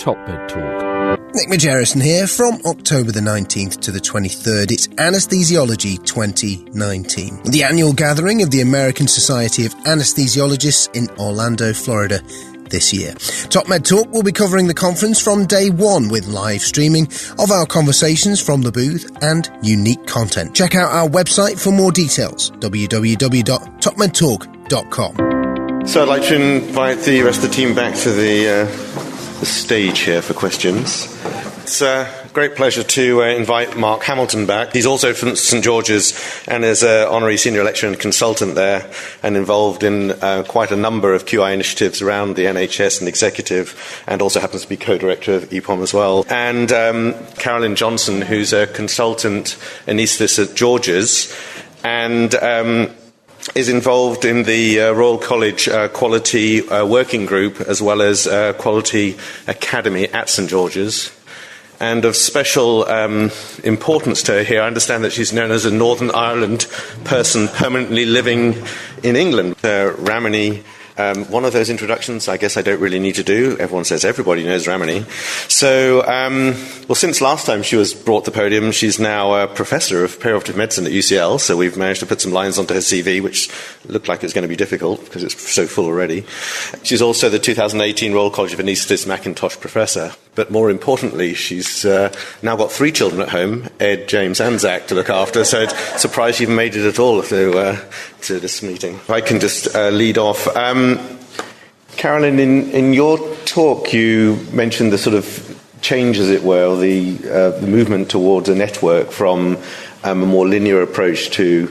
Top Med Talk. Nick Majerison here. From October the 19th to the 23rd, it's Anesthesiology 2019, the annual gathering of the American Society of Anesthesiologists in Orlando, Florida this year. Top Med Talk will be covering the conference from day one with live streaming of our conversations from the booth and unique content. Check out our website for more details, www.topmedtalk.com. So I'd like to invite the rest of the team back to the stage here for questions. It's a great pleasure to invite Mark Hamilton back. He's also from St George's and is an honorary senior lecturer and consultant there and involved in quite a number of QI initiatives around the NHS and executive, and also happens to be co-director of EBPOM as well. And Carolyn Johnston, who's a consultant anaesthetist at George's and is involved in the Royal College Quality Working Group as well as Quality Academy at St George's. And of special importance to her here, I understand that she's known as a Northern Ireland person permanently living in England. Ramani, one of those introductions I guess I don't really need to do. Everyone says everybody knows Ramani. So, well, since last time she was brought to the podium, she's now a professor of perioperative medicine at UCL, so we've managed to put some lines onto her CV, which looked like it's going to be difficult because it's so full already. She's also the 2018 Royal College of Anaesthetists Mackintosh Professor. But more importantly, she's now got 3 children at home, Ed, James and Zach, to look after, so it's surprised she even made it at all to this meeting. If I can just lead off. Carolyn, in your talk, you mentioned the sort of change, as it were, or the movement towards a network from a more linear approach to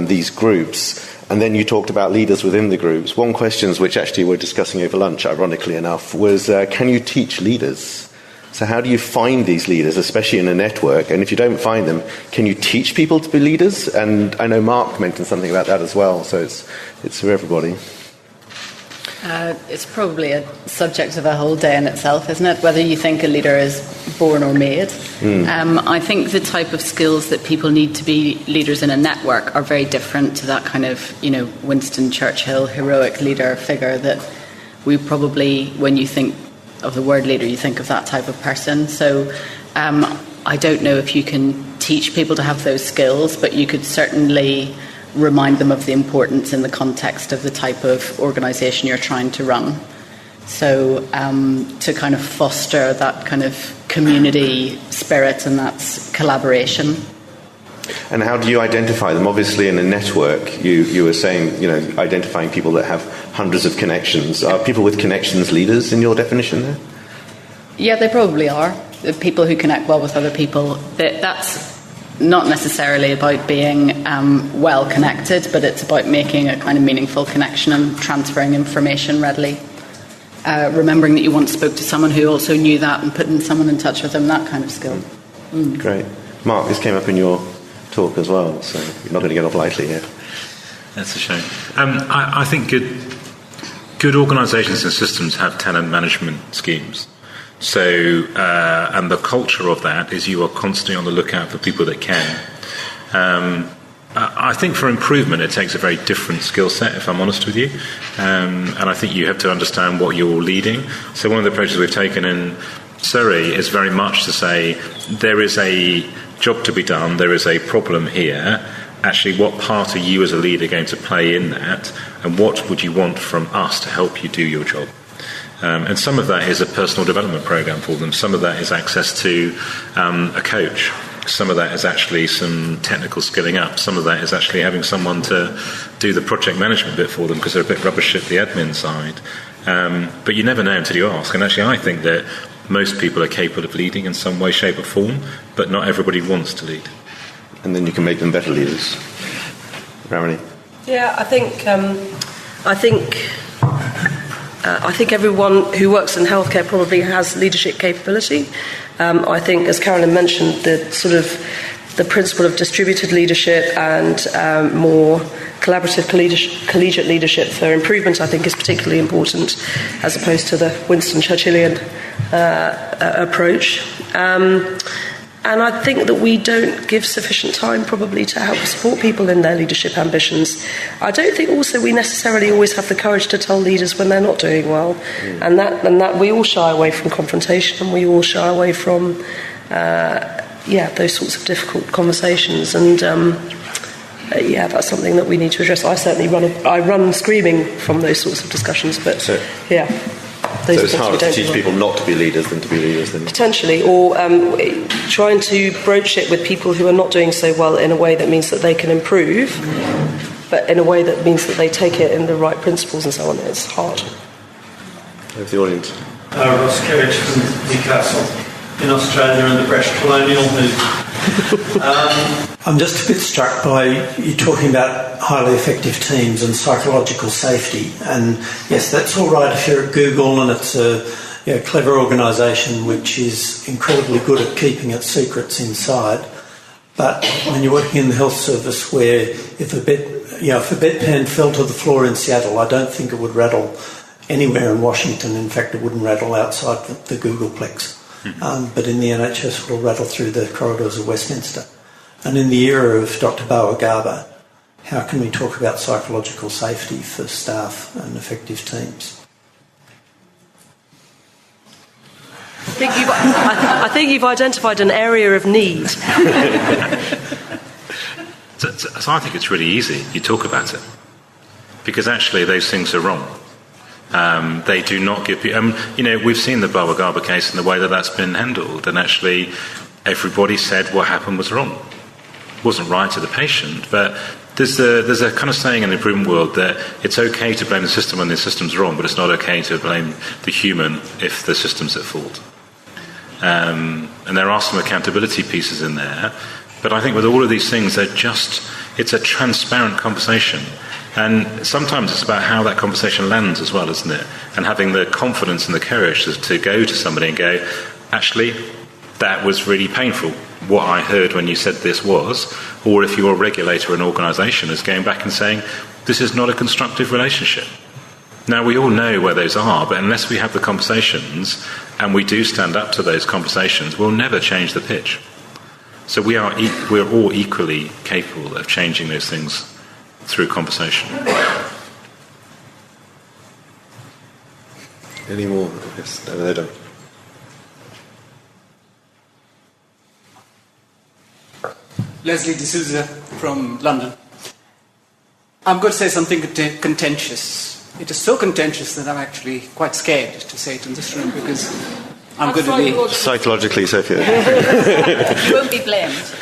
these groups. And then you talked about leaders within the groups. One question, which actually we're discussing over lunch, ironically enough, was can you teach leaders? So how do you find these leaders, especially in a network? And if you don't find them, can you teach people to be leaders? And I know Mark mentioned something about that as well, so it's for everybody. It's probably a subject of a whole day in itself, isn't it? Whether you think a leader is born or made. I think the type of skills that people need to be leaders in a network are very different to that kind of, Winston Churchill heroic leader figure that we probably, when you think of the word leader, you think of that type of person. So I don't know if you can teach people to have those skills, but you could certainly remind them of the importance in the context of the type of organisation you're trying to run. So to kind of foster that kind of community spirit and that collaboration. And how do you identify them? Obviously in a network, you were saying, identifying people that have hundreds of connections. Are people with connections leaders in your definition there? Yeah, they probably are. The people who connect well with other people. That's not necessarily about being well connected, but it's about making a kind of meaningful connection and transferring information readily. Remembering that you once spoke to someone who also knew that and putting someone in touch with them, that kind of skill. Great. Mark, this came up in your talk as well, so you're not going to get off lightly here. That's a shame. I think good organisations and systems have talent management schemes. So, and the culture of that is you are constantly on the lookout for people that can. I think for improvement it takes a very different skill set, if I'm honest with you. And I think you have to understand what you're leading. So one of the approaches we've taken in Surrey is very much to say there is a job to be done, there is a problem here. Actually, what part are you as a leader going to play in that? And what would you want from us to help you do your job? And some of that is a personal development program for them. Some of that is access to a coach. Some of that is actually some technical skilling up. Some of that is actually having someone to do the project management bit for them because they're a bit rubbish at the admin side. But you never know until you ask. And actually, I think that most people are capable of leading in some way, shape or form, but not everybody wants to lead. And then you can make them better leaders. Ramani? Yeah, I think everyone who works in healthcare probably has leadership capability. I think, as Carolyn mentioned, the principle of distributed leadership and more collaborative collegiate leadership for improvement, I think, is particularly important, as opposed to the Winston Churchillian approach. And I think that we don't give sufficient time probably to help support people in their leadership ambitions. I don't think also we necessarily always have the courage to tell leaders when they're not doing well. And that we all shy away from confrontation, and we all shy away from those sorts of difficult conversations. And that's something that we need to address. I certainly run screaming from those sorts of discussions, but So it's harder to teach people not to be leaders than to be leaders, then? Potentially, or trying to broach it with people who are not doing so well in a way that means that they can improve, but in a way that means that they take it in the right principles and so on. It's hard. Over the audience. Ross Kerridge from Newcastle in Australia and the British colonial movement. I'm just a bit struck by you talking about highly effective teams and psychological safety. And yes, that's all right if you're at Google and it's a clever organisation which is incredibly good at keeping its secrets inside. But when you're working in the health service, where if a bedpan fell to the floor in Seattle, I don't think it would rattle anywhere in Washington. In fact, it wouldn't rattle outside the Googleplex. But in the NHS, it will rattle through the corridors of Westminster. And in the era of Dr. Garber, how can we talk about psychological safety for staff and effective teams? I think you've identified an area of need. So I think it's really easy. You talk about it. Because actually those things are wrong. They do not give you... we've seen the Garber case and the way that that's been handled, and actually everybody said what happened was wrong. It wasn't right to the patient, but there's a kind of saying in the improvement world that it's okay to blame the system when the system's wrong, but it's not okay to blame the human if the system's at fault. And there are some accountability pieces in there, but I think with all of these things, it's a transparent conversation. And sometimes it's about how that conversation lands as well, isn't it? And having the confidence and the courage to go to somebody and go, actually, that was really painful. What I heard when you said this was, or if you're a regulator or an organisation, is going back and saying, this is not a constructive relationship. Now, we all know where those are, but unless we have the conversations and we do stand up to those conversations, we'll never change the pitch. So we're all equally capable of changing those things through conversation. Any more? Yes, no, they don't. Leslie D'Souza from London. I'm going to say something contentious. It is so contentious that I'm actually quite scared to say it in this room because I'm going to be... Psychologically, Sophia. You won't be blamed.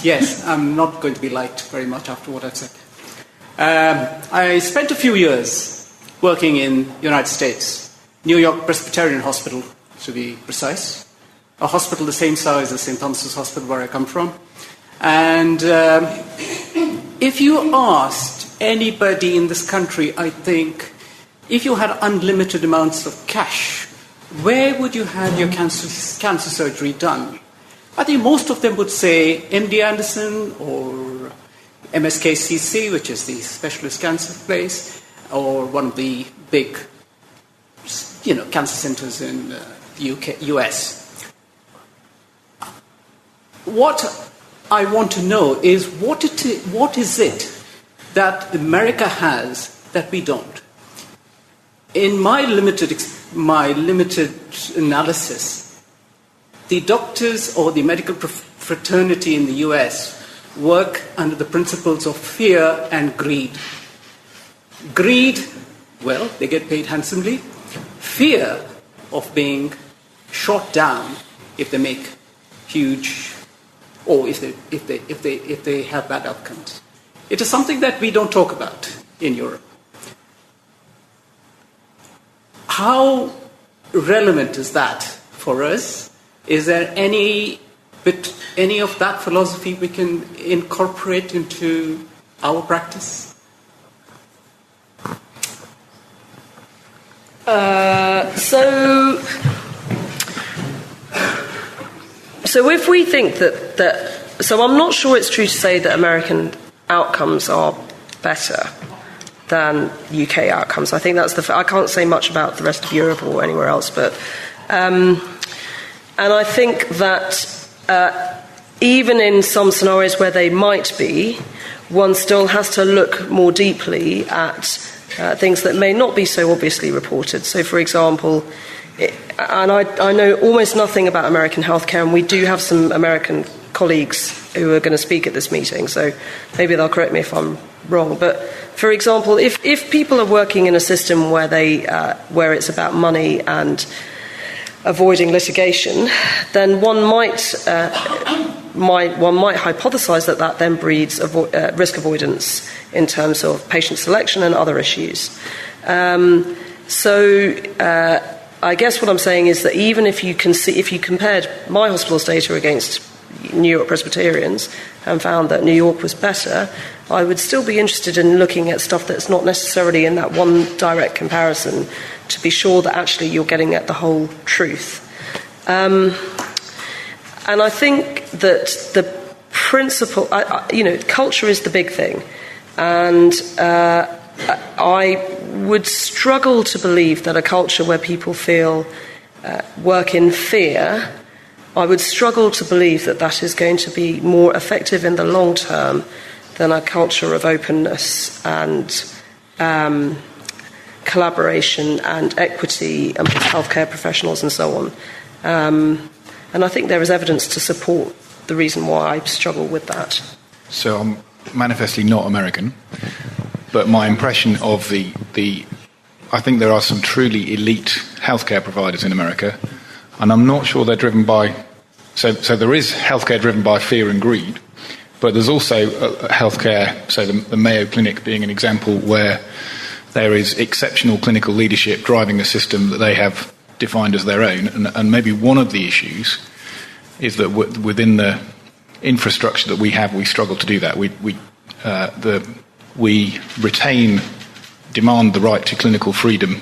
Yes, I'm not going to be liked very much after what I've said. I spent a few years working in the United States, New York Presbyterian Hospital, to be precise, a hospital the same size as St. Thomas's Hospital, where I come from. And if you asked anybody in this country, I think, if you had unlimited amounts of cash, where would you have your cancer surgery done? I think most of them would say MD Anderson or MSKCC, which is the specialist cancer place, or one of the big, cancer centers in the US. What I want to know is what is it that America has that we don't? In my limited analysis, the doctors or the medical fraternity in the US work under the principles of fear and greed. Greed, well, they get paid handsomely. Fear of being shot down if they make huge, or if they have bad outcomes. It is something that we don't talk about in Europe. How relevant is that for us? Is there any of that philosophy we can incorporate into our practice? So if we think that so I'm not sure it's true to say that American outcomes are better than UK outcomes. I think that's I can't say much about the rest of Europe or anywhere else, but and I think that even in some scenarios where they might be, one still has to look more deeply at things that may not be so obviously reported. So, for example, and I know almost nothing about American healthcare, and we do have some American colleagues who are going to speak at this meeting, so maybe they'll correct me if I'm wrong. But, for example, if people are working in a system where it's about money and avoiding litigation, then one might hypothesise that then breeds risk avoidance in terms of patient selection and other issues. I guess what I'm saying is that even if you compared my hospital's data against New York Presbyterians and found that New York was better, I would still be interested in looking at stuff that's not necessarily in that one direct comparison to be sure that actually you're getting at the whole truth. And I think that the principle, culture is the big thing. And I would struggle to believe that a culture where people work in fear, I would struggle to believe that is going to be more effective in the long term than a culture of openness and collaboration and equity amongst healthcare professionals and so on. And I think there is evidence to support the reason why I struggle with that. So I'm manifestly not American, but my impression of I think there are some truly elite healthcare providers in America, and I'm not sure they're driven by... So there is healthcare driven by fear and greed, but there's also healthcare, so the Mayo Clinic being an example, where there is exceptional clinical leadership driving a system that they have defined as their own, and maybe one of the issues is that within the infrastructure that we have, we struggle to do that. We demand the right to clinical freedom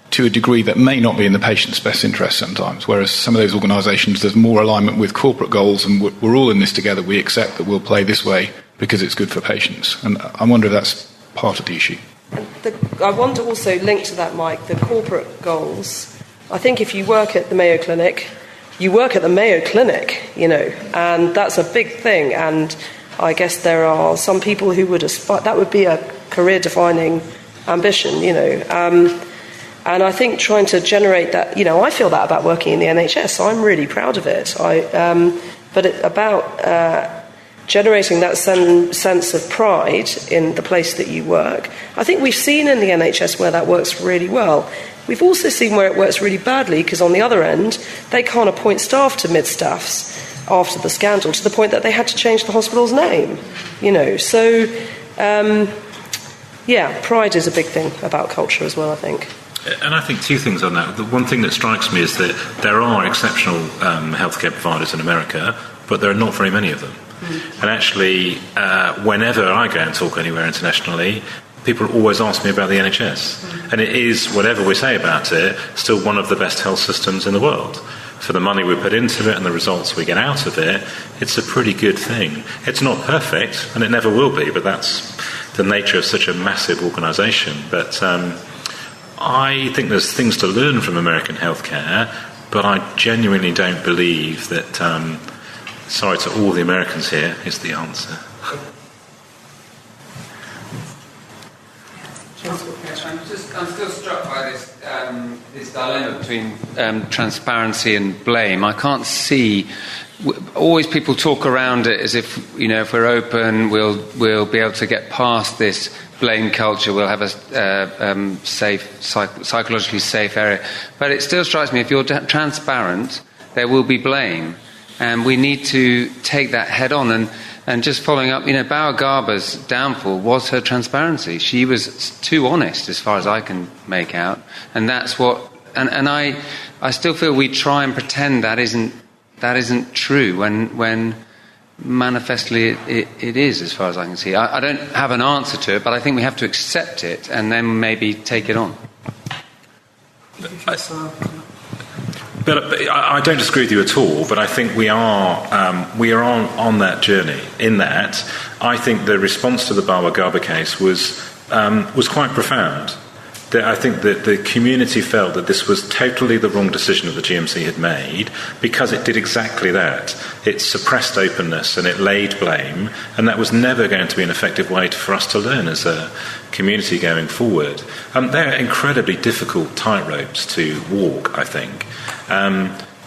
to a degree that may not be in the patient's best interest sometimes, whereas some of those organisations, there's more alignment with corporate goals, and we're all in this together. We accept that we'll play this way because it's good for patients. And I wonder if that's part of the issue. I want to also link to that, Mike, the corporate goals. I think if you work at the Mayo Clinic, you work at the Mayo Clinic, and that's a big thing. And I guess there are some people who would aspire, that would be a career-defining ambition, and I think trying to generate that, I feel that about working in the NHS. I'm really proud of it. About generating that sense of pride in the place that you work. I think we've seen in the NHS where that works really well. We've also seen where it works really badly, because on the other end, they can't appoint staff to mid-staffs after the scandal, to the point that they had to change the hospital's name. Pride is a big thing about culture as well, I think. And I think two things on that. The one thing that strikes me is that there are exceptional healthcare providers in America, but there are not very many of them. And actually, whenever I go and talk anywhere internationally, people always ask me about the NHS. And it is, whatever we say about it, still one of the best health systems in the world. For the money we put into it and the results we get out of it, it's a pretty good thing. It's not perfect, and it never will be, but that's the nature of such a massive organisation. But I think there's things to learn from American healthcare, but I genuinely don't believe that... sorry to all the Americans here, is the answer. I'm still struck by this dilemma between transparency and blame. I can't see. Always people talk around it as if if we're open, we'll be able to get past this blame culture. We'll have a psychologically safe area. But it still strikes me, if you're transparent, there will be blame. And we need to take that head on. And just following up, Bauer Garber's downfall was her transparency. She was too honest, as far as I can make out. And that's what... And I still feel we try and pretend that isn't true when manifestly it is, as far as I can see. I don't have an answer to it, but I think we have to accept it and then maybe take it on. But I don't disagree with you at all. But I think we are on that journey. In that, I think the response to the Bauer Garber case was quite profound. I think that the community felt that this was totally the wrong decision that the GMC had made, because it did exactly that. It suppressed openness and it laid blame, and that was never going to be an effective way for us to learn as a community going forward. They're incredibly difficult tightropes to walk, I think.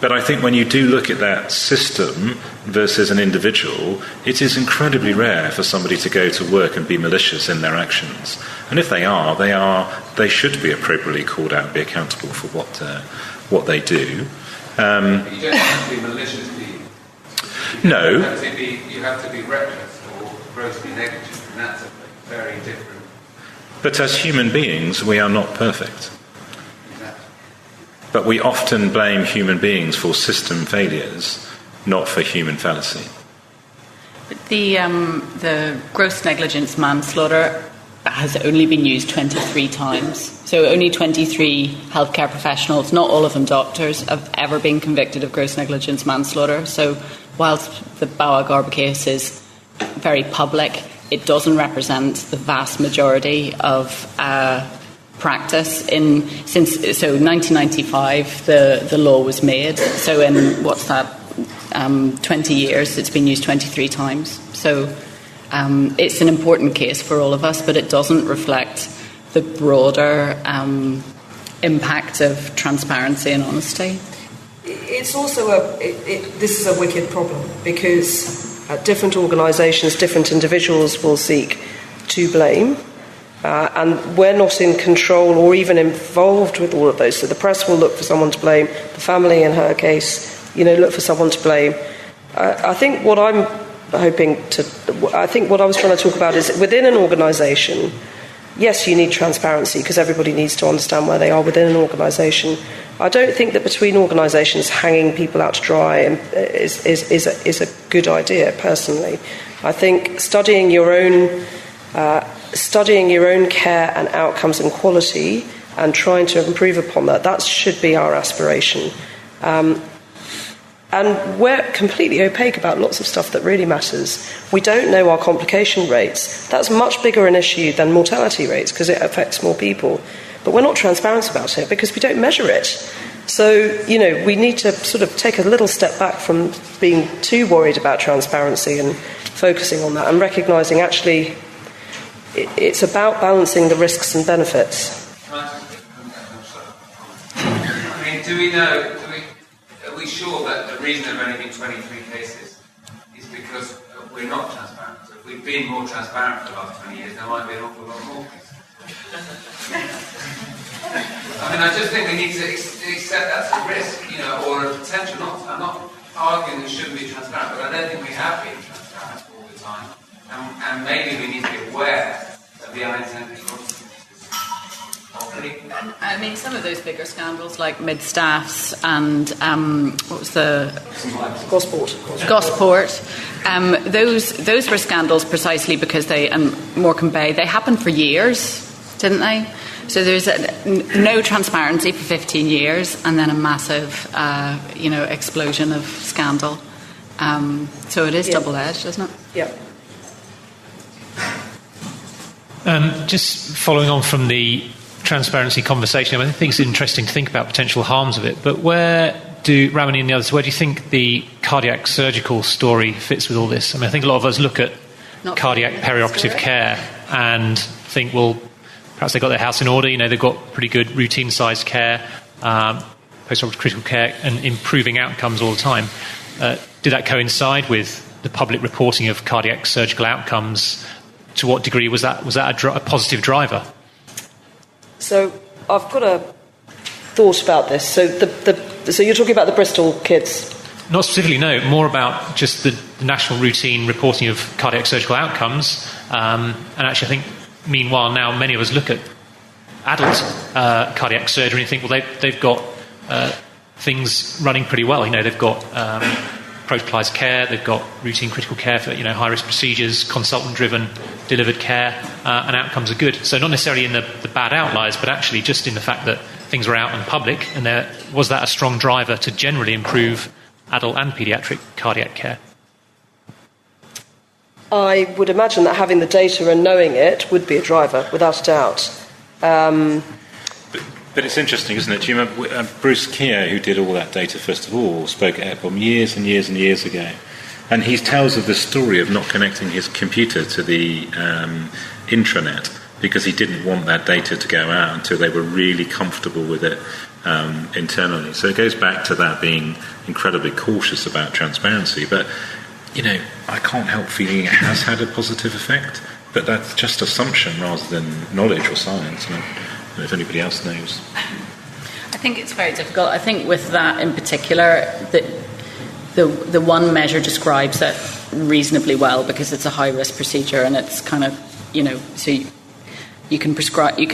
But I think when you do look at that system versus an individual, it is incredibly rare for somebody to go to work and be malicious in their actions. And if they they should be appropriately called out and be accountable for what they do. You don't have to be malicious, do you? No. You have to be reckless or grossly negligent, and that's a very different... But as human beings, we are not perfect. But we often blame human beings for system failures, not for human fallacy. The gross negligence manslaughter has only been used 23 times. So only 23 healthcare professionals, not all of them doctors, have ever been convicted of gross negligence manslaughter. So whilst the Garber case is very public, it doesn't represent the vast majority of practice since 1995 the law was made. So in 20 years it's been used 23 times. So it's an important case for all of us, but it doesn't reflect the broader impact of transparency and honesty. It's also this is a wicked problem, because different organisations, different individuals will seek to blame. And we're not in control or even involved with all of those. So the press will look for someone to blame. The family, in her case, look for someone to blame. I think what I was trying to talk about is within an organisation, yes, you need transparency because everybody needs to understand where they are within an organisation. I don't think that between organisations hanging people out to dry is a good idea, personally. I think studying your own care and outcomes and quality and trying to improve upon that should be our aspiration. And we're completely opaque about lots of stuff that really matters. We don't know our complication rates. That's much bigger an issue than mortality rates because it affects more people. But we're not transparent about it because we don't measure it. So, we need to sort of take a little step back from being too worried about transparency and focusing on that and recognising actually it's about balancing the risks and benefits. Are we sure that the reason there have only been 23 cases is because we're not transparent? So if we've been more transparent for the last 20 years, there might be an awful lot more cases. I just think we need to accept that's a risk, or a potential. I'm not arguing we shouldn't be transparent, but I don't think we have been transparent all the time. And maybe we need to be aware of the unintended consequences. Some of those bigger scandals, like mid-staffs and what was the Gosport, those were scandals precisely because Morecambe Bay, they happened for years, didn't they? So there's no transparency for 15 years, and then a massive, explosion of scandal. So it is double-edged, isn't it? Yeah. Just following on from the transparency conversation, I think it's interesting to think about potential harms of it, but Ramani and the others, where do you think the cardiac surgical story fits with all this? I think a lot of us look at cardiac perioperative care and think, well, perhaps they've got their house in order, they've got pretty good routine-sized care, post-operative critical care, and improving outcomes all the time. Did that coincide with the public reporting of cardiac surgical outcomes? To what degree was that a positive driver? So I've got a thought about this. So so you're talking about the Bristol kids? Not specifically, no. More about just the national routine reporting of cardiac surgical outcomes. And actually, I think, meanwhile, now many of us look at adult cardiac surgery and think, well, they've got things running pretty well. They've got protocolized care, they've got routine critical care for high-risk procedures, consultant-driven delivered care, and outcomes are good. So not necessarily in the bad outliers, but actually just in the fact that things were out in public, and was that a strong driver to generally improve adult and paediatric cardiac care? I would imagine that having the data and knowing it would be a driver, without a doubt. But it's interesting, isn't it? Do you remember Bruce Keogh, who did all that data first of all, spoke at EBPOM years and years and years ago. And he tells of the story of not connecting his computer to the intranet because he didn't want that data to go out until they were really comfortable with it internally. So it goes back to that being incredibly cautious about transparency. But, I can't help feeling it has had a positive effect, but that's just assumption rather than knowledge or science. I don't know if anybody else knows. I think it's very difficult. I think with that in particular, the one measure describes it reasonably well because it's a high-risk procedure and it's kind of, so you can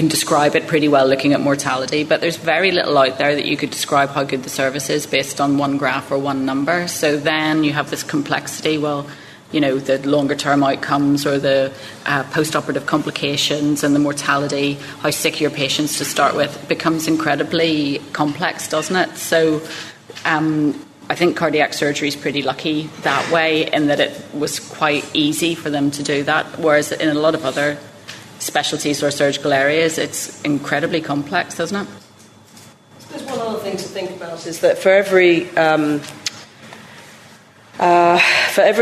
describe it pretty well looking at mortality, but there's very little out there that you could describe how good the service is based on one graph or one number. So then you have this complexity, the longer-term outcomes or the post-operative complications and the mortality, how sick your patients to start with, becomes incredibly complex, doesn't it? So I think cardiac surgery is pretty lucky that way in that it was quite easy for them to do that, whereas in a lot of other specialties or surgical areas, it's incredibly complex, doesn't it? I suppose one other thing to think about is that for every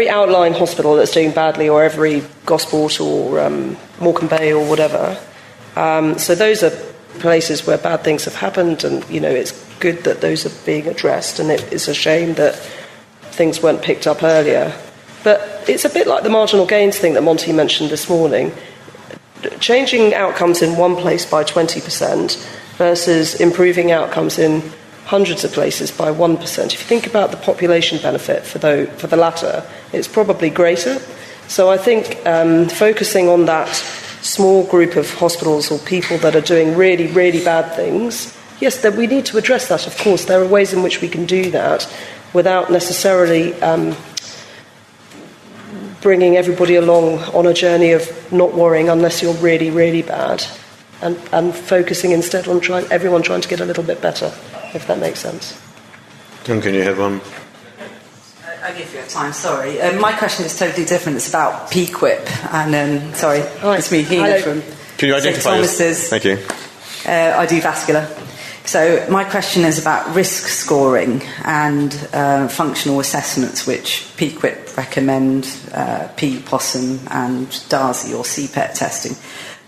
outlying hospital that's doing badly, or every Gosport or Morecambe Bay or whatever, so those are places where bad things have happened, and it's good that those are being addressed, and it's a shame that things weren't picked up earlier. But it's a bit like the marginal gains thing that Monty mentioned this morning. Changing outcomes in one place by 20% versus improving outcomes in hundreds of places by 1%. If you think about the population benefit for the latter, it's probably greater. So I think focusing on that small group of hospitals or people that are doing really, really bad things, yes, that we need to address that, of course. There are ways in which we can do that without necessarily bringing everybody along on a journey of not worrying unless you're really, really bad, and focusing instead on everyone trying to get a little bit better, if that makes sense. Duncan, you had one. Only if you have time, sorry. My question is totally different. It's about PQIP. And, sorry, it's me, Hina from Can you identify yourself? Thank you. I do vascular. So my question is about risk scoring and functional assessments, which PQIP recommend, PPOSM and DASI or CPET testing.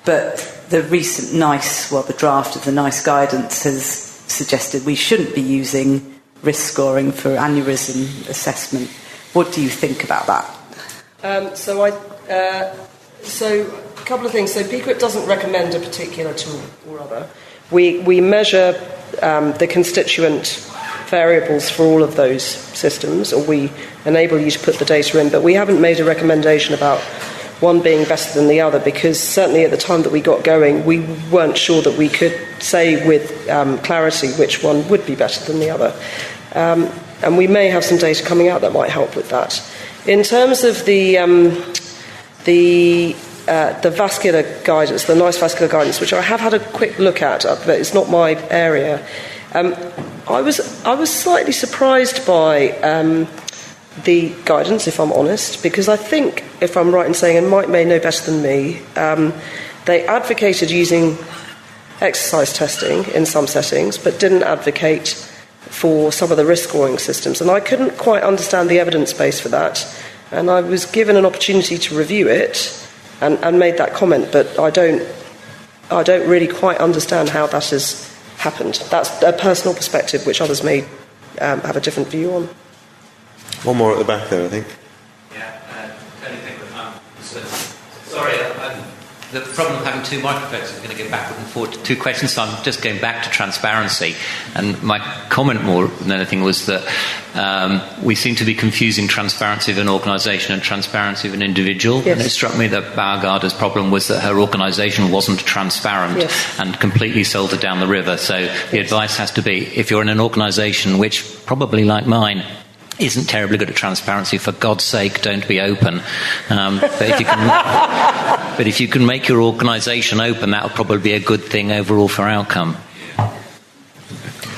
But the recent the draft of the NICE guidance has suggested we shouldn't be using risk scoring for aneurysm assessment. What do you think about that? So a couple of things. So PQIP doesn't recommend a particular tool or other. We measure the constituent variables for all of those systems, or we enable you to put the data in, but we haven't made a recommendation about one being better than the other, because certainly at the time that we got going, we weren't sure that we could say with clarity which one would be better than the other. And we may have some data coming out that might help with that. In terms of the vascular guidance, the NICE vascular guidance, which I have had a quick look at, but it's not my area. I was slightly surprised by the guidance, if I'm honest, because I think, if I'm right in saying, and Mike may know better than me, they advocated using exercise testing in some settings, but didn't advocate for some of the risk scoring systems. And I couldn't quite understand the evidence base for that. And I was given an opportunity to review it and made that comment, but I don't really quite understand how that has happened. That's a personal perspective, which others may have a different view on. One more at the back there, I think. Sorry, the problem of having two microphones is going to go backward and forward to two questions, so I'm just going back to transparency. And my comment more than anything was that we seem to be confusing transparency of an organisation and transparency of an individual. Yes. And it struck me that Beauregarder's problem was that her organisation wasn't transparent. Yes. And completely sold her down the river. So the advice has to be, if you're in an organisation which, probably like mine, isn't terribly good at transparency, for God's sake, don't be open. But if you can make your organisation open, that'll probably be a good thing overall for outcome.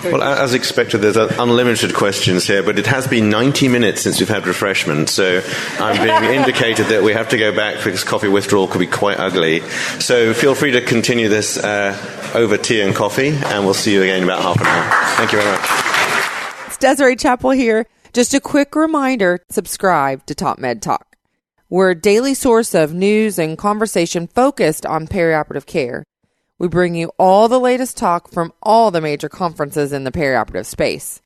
Well, as expected, there's unlimited questions here, but it has been 90 minutes since we've had refreshment, so I'm being indicated that we have to go back because coffee withdrawal could be quite ugly. So feel free to continue this over tea and coffee, and we'll see you again in about half an hour. Thank you very much. It's Desiree Chappell here. Just a quick reminder, subscribe to Top Med Talk. We're a daily source of news and conversation focused on perioperative care. We bring you all the latest talk from all the major conferences in the perioperative space.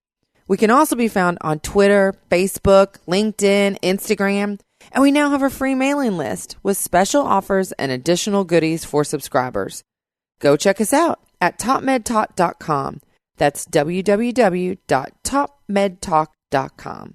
We can also be found on Twitter, Facebook, LinkedIn, Instagram, and we now have a free mailing list with special offers and additional goodies for subscribers. Go check us out at topmedtalk.com. That's www.topmedtalk.com.